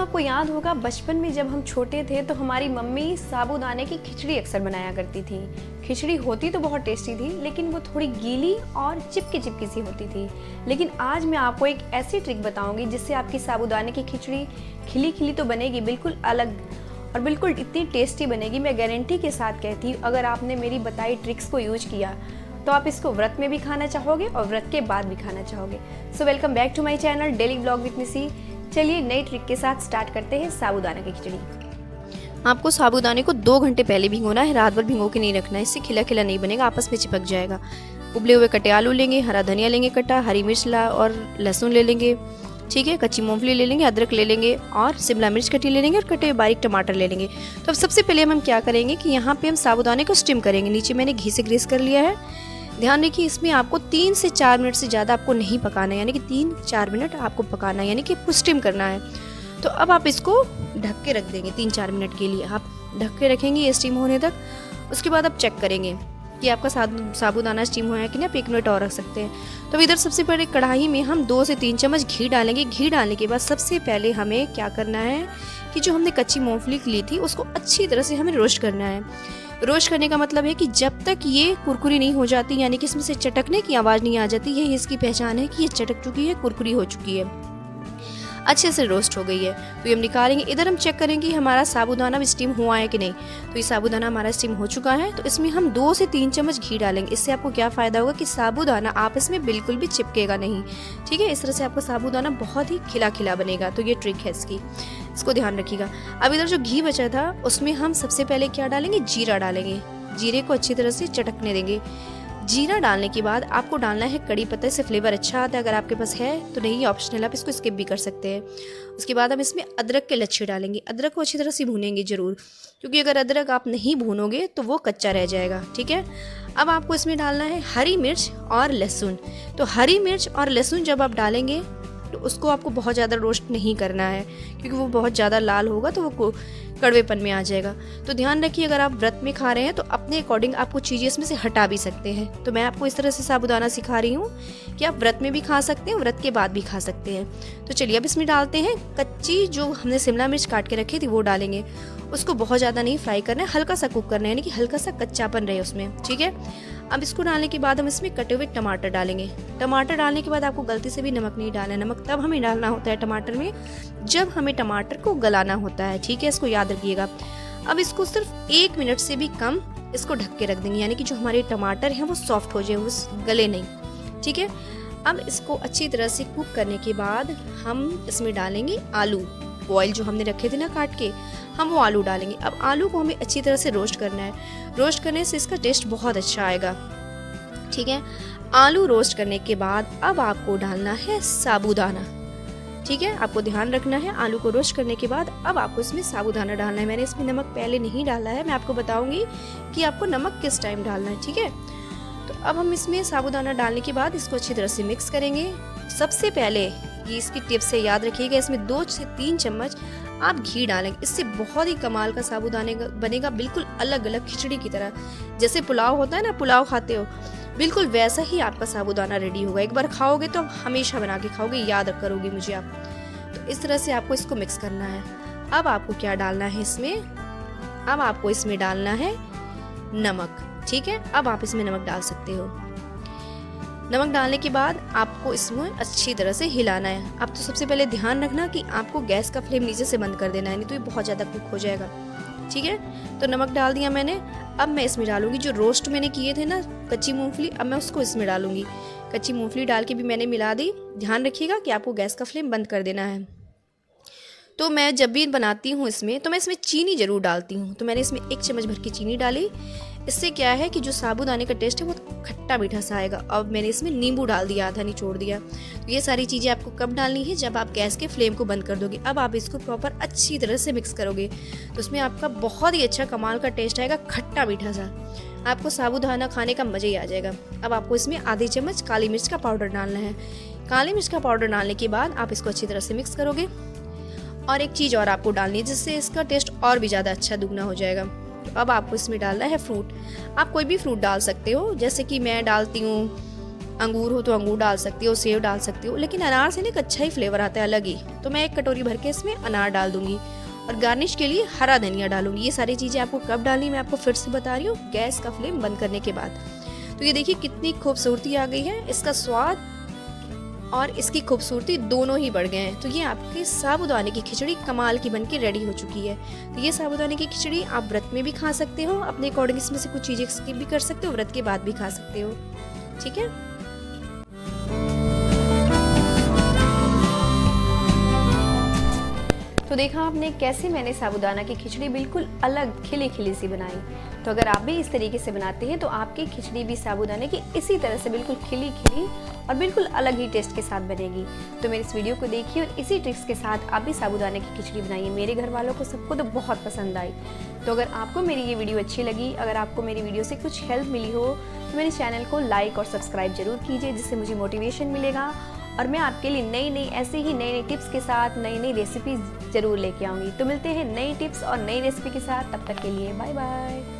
आपको याद होगा बचपन में जब हम छोटे थे तो हमारी मम्मी साबूदाने की खिचड़ी अक्सर बनाया करती थी। खिचड़ी होती तो बहुत टेस्टी थी, लेकिन वो थोड़ी गीली और चिपकी चिपकी सी होती थी। लेकिन आज मैं आपको एक ऐसी ट्रिक बताऊंगी जिससे आपकी साबूदाने की खिचड़ी खिली खिली तो बनेगी, बिल्कुल अलग और बिल्कुल इतनी टेस्टी बनेगी। मैं गारंटी के साथ कहती हूँ, अगर आपने मेरी बताई ट्रिक्स को यूज किया तो आप इसको व्रत में भी खाना चाहोगे और व्रत के बाद भी खाना चाहोगे। So welcome back to my channel daily vlog with Nisi. चलिए नई ट्रिक के साथ स्टार्ट करते हैं साबूदाना की खिचड़ी। आपको साबूदाने को 2 घंटे पहले भिगोना है, रात भर भिगो के नहीं रखना है, इससे खिला खिला नहीं बनेगा, आपस में चिपक जाएगा। उबले हुए कटे आलू लेंगे, हरा धनिया लेंगे कटा, हरी मिर्च और लहसुन ले लेंगे, ठीक है, कच्ची मूंगफली ले लेंगे, अदरक ले लेंगे और शिमला मिर्च कटी ले लेंगे और कटे हुए बारीक टमाटर ले लेंगे। तो अब सबसे पहले हम क्या करेंगे कि यहाँ पे हम साबूदाने को स्टीम करेंगे। नीचे मैंने घी से ग्रीस कर लिया है। ध्यान रखिए, इसमें आपको 3 से 4 मिनट से ज़्यादा आपको नहीं पकाना है, यानी कि 3-4 मिनट आपको पकाना है, यानी कि स्टीम करना है। तो अब आप इसको ढक के रख देंगे 3-4 मिनट के लिए, आप ढक के रखेंगे ये स्टीम होने तक। उसके बाद आप चेक करेंगे कि आपका साबूदाना स्टीम हुआ है कि नहीं। आप 1 मिनट और रख सकते हैं। तो इधर सबसे पहले कढ़ाई में हम 2 से 3 चम्मच घी डालेंगे। घी डालने के बाद सबसे पहले हमें क्या करना है कि जो हमने कच्ची मूंगफली ली थी उसको अच्छी तरह से हमें रोस्ट करना है। रोस्ट करने का मतलब है कि जब तक ये कुरकुरी नहीं हो जाती, यानी कि इसमें से चटकने की आवाज़ नहीं आ जाती, यही इसकी पहचान है कि ये चटक चुकी है, कुरकुरी हो चुकी है, अच्छे से रोस्ट हो गई है। तो ये हम निकालेंगे। इधर हम चेक करेंगे हमारा साबूदाना भी स्टीम हुआ है कि नहीं। तो ये साबूदाना हमारा स्टीम हो चुका है। तो इसमें हम 2 से 3 चम्मच घी डालेंगे। इससे आपको क्या फ़ायदा होगा कि साबूदाना आपस में बिल्कुल भी चिपकेगा नहीं, ठीक है। इस तरह से आपका साबूदाना बहुत ही खिला खिला बनेगा। तो ये ट्रिक है इसकी, इसको ध्यान रखिएगा। अब इधर जो घी बचा था उसमें हम सबसे पहले क्या डालेंगे, जीरा डालेंगे। जीरे को अच्छी तरह से चटकने देंगे। जीरा डालने के बाद आपको डालना है कड़ी पत्ता, से फ्लेवर अच्छा आता है। अगर आपके पास है तो नहीं, ऑप्शनल, आप इसको स्किप भी कर सकते हैं। उसके बाद हम इसमें अदरक के लच्छे डालेंगे। अदरक को अच्छी तरह से भूनेंगे जरूर, क्योंकि अगर अदरक आप नहीं भूनोगे तो वो कच्चा रह जाएगा, ठीक है। अब आपको इसमें डालना है हरी मिर्च और लहसुन। तो हरी मिर्च और लहसुन जब आप डालेंगे तो उसको आपको बहुत ज़्यादा रोस्ट नहीं करना है, क्योंकि वो बहुत ज़्यादा लाल होगा तो वो कड़वेपन में आ जाएगा। तो ध्यान रखिए, अगर आप व्रत में खा रहे हैं तो अपने अकॉर्डिंग आप कुछ चीज़ें इसमें से हटा भी सकते हैं। तो मैं आपको इस तरह से साबूदाना सिखा रही हूँ कि आप व्रत में भी खा सकते हैं, व्रत के बाद भी खा सकते हैं। तो चलिए अब इसमें डालते हैं कच्ची जो हमने शिमला मिर्च काट के रखी थी वो डालेंगे। उसको बहुत ज़्यादा नहीं फ्राई करना है, हल्का सा कुक करना है, यानी कि हल्का सा कच्चापन रहे उसमें, ठीक है। अब इसको डालने के बाद हम इसमें कटे हुए टमाटर डालेंगे। टमाटर डालने के बाद आपको गलती से भी नमक नहीं डालना है। नमक तब हमें डालना होता है टमाटर में जब हमें टमाटर को गलाना होता है, ठीक है, इसको याद रखिएगा। अब इसको सिर्फ 1 मिनट से भी कम इसको ढक के रख देंगे, यानी कि जो हमारे टमाटर हैं वो सॉफ्ट हो जाए, वो गले नहीं, ठीक है। अब इसको अच्छी तरह से कुक करने के बाद हम इसमें डालेंगे आलू। बॉयल जो हमने रखे थे ना काट के, हम वो आलू डालेंगे। अब आलू को हमें अच्छी तरह से रोस्ट करना है। रोस्ट करने से इसका टेस्ट बहुत अच्छा आएगा, ठीक है। आलू रोस्ट करने के बाद अब आपको डालना है साबूदाना, ठीक है। आपको ध्यान रखना है, आलू को रोस्ट करने के बाद अब आपको इसमें साबूदाना डालना है। मैंने इसमें नमक पहले नहीं डाला है, मैं आपको बताऊंगी कि आपको नमक किस टाइम डालना है, ठीक है। तो अब हम इसमें साबूदाना डालने के बाद इसको अच्छी तरह से मिक्स करेंगे। सबसे पहले ये इसकी टिप्स है, याद रखिएगा, इसमें 2 से 3 चम्मच आप घी डालेंगे। इससे बहुत ही कमाल का साबूदाने बनेगा, बिल्कुल अलग अलग खिचड़ी की तरह। जैसे पुलाव होता है ना, पुलाव खाते हो, बिल्कुल वैसा ही आपका साबूदाना रेडी होगा। एक बार खाओगे तो आप हमेशा बना के खाओगे, याद करोगे मुझे आप। तो इस तरह से आपको इसको मिक्स करना है। अब आपको क्या डालना है इसमें, अब आपको इसमें डालना है नमक, ठीक है। अब आप इसमें नमक डाल सकते हो। नमक डालने के बाद आपको इसमें अच्छी तरह से हिलाना है। अब तो सबसे पहले ध्यान रखना कि आपको गैस का फ्लेम नीचे से बंद कर देना है, नहीं तो ये बहुत ज़्यादा कुक हो जाएगा, ठीक है। तो नमक डाल दिया मैंने। अब मैं इसमें डालूंगी जो रोस्ट मैंने किए थे ना कच्ची मूंगफली, अब मैं उसको इसमें डालूंगी। कच्ची मूंगफली डाल के भी मैंने मिला दी। ध्यान रखिएगा कि आपको गैस का फ्लेम बंद कर देना है। तो मैं जब भी बनाती हूँ इसमें, तो मैं इसमें चीनी ज़रूर डालती हूँ। तो मैंने इसमें 1 चम्मच भर की चीनी डाली। इससे क्या है कि जो साबूदाने का टेस्ट है वो खट्टा मीठा सा आएगा। अब मैंने इसमें नींबू डाल दिया, आधा निचोड़ दिया। तो ये सारी चीज़ें आपको कब डालनी है, जब आप गैस के फ्लेम को बंद कर दोगे। अब आप इसको प्रॉपर अच्छी तरह से मिक्स करोगे तो उसमें आपका बहुत ही अच्छा कमाल का टेस्ट आएगा, खट्टा मीठा सा। आपको साबूदाना खाने का मज़ा ही आ जाएगा। अब आपको इसमें आधी चम्मच काली मिर्च का पाउडर डालना है। काली मिर्च का पाउडर डालने के बाद आप इसको अच्छी तरह से मिक्स करोगे। और एक चीज़ और आपको डालनी है जिससे इसका टेस्ट और भी ज़्यादा अच्छा दुगना हो जाएगा। अब आपको इसमें डालना है फ्रूट। आप कोई भी फ्रूट डाल सकते हो, जैसे कि मैं डालती हूँ अंगूर हो तो अंगूर डाल सकते हो, सेव डाल सकते हो, लेकिन अनार से ना एक अच्छा ही फ्लेवर आता है अलग ही। तो मैं 1 कटोरी भर के इसमें अनार डाल दूंगी और गार्निश के लिए हरा धनिया डालूंगी। ये सारी चीज़ें आपको कब डालनी मैं आपको फिर से बता रही हूँ, गैस का फ्लेम बंद करने के बाद। तो ये देखिए कितनी खूबसूरती आ गई है, इसका स्वाद और इसकी खूबसूरती दोनों ही बढ़ गए हैं। तो ये आपकी साबूदाने की खिचड़ी कमाल की बनके रेडी हो चुकी है। तो ये साबूदाने की खिचड़ी आप व्रत में भी खा सकते हो, अपने अकॉर्डिंग इसमें से कुछ चीज़ें स्किप भी कर सकते हो, व्रत के बाद भी खा सकते हो। ठीक है। तो देखा आपने कैसे मैंने साबूदाना की खिचड़ी बिल्कुल अलग खिली खिली सी बनाई। तो अगर आप भी इस तरीके से बनाते हैं तो आपकी खिचड़ी भी साबूदाने की इसी तरह से बिल्कुल खिली खिली और बिल्कुल अलग ही टेस्ट के साथ बनेगी। तो मेरे इस वीडियो को देखिए और इसी ट्रिक्स के साथ आप भी साबूदाने की खिचड़ी बनाइए। मेरे घर वालों को सबको तो बहुत पसंद आई। तो अगर आपको मेरी ये वीडियो अच्छी लगी, अगर आपको मेरी वीडियो से कुछ हेल्प मिली हो तो मेरे चैनल को लाइक और सब्सक्राइब जरूर कीजिए, जिससे मुझे मोटिवेशन मिलेगा और मैं आपके लिए नई नई ऐसे ही नई नई टिप्स के साथ नई नई रेसिपीज जरूर लेके आऊँगी। तो मिलते हैं नई टिप्स और नई रेसिपी के साथ, तब तक के लिए बाय बाय।